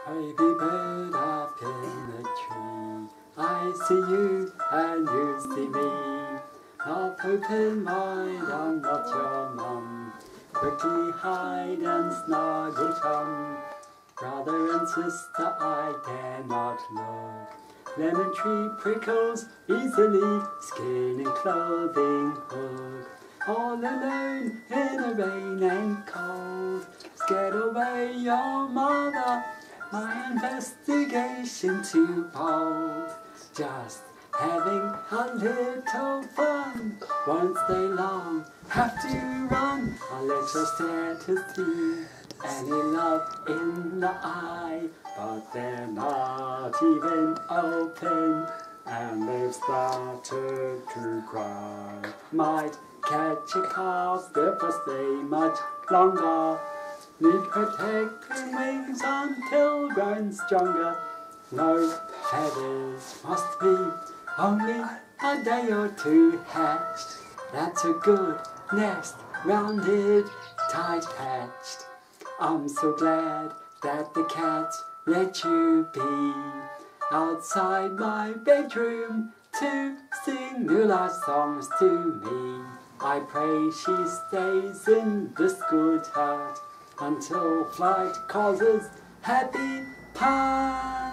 Baby bird up in the tree, I see you and you see me. Mouth open wide, I'm not your mum. Quickly hide and snuggle chum. Brother and sister, I dare not look. Lemon tree prickles, easily skin and clothing hook. All alone in the rain and cold, scared away your mother. My investigation too bold. Just having a little fun. Won't stay long, have to run. A little stare to see any love in the eye, but they're not even open, and they've started to cry. Might catch a cough, therefore stay much longer. Need protecting wings until grown stronger. No feathers, must be only a day or two hatched. That's a good nest, rounded, tight hatched. I'm so glad that the cats let you be outside my bedroom to sing new life songs to me. I pray she stays in this good heart until flight causes happy part.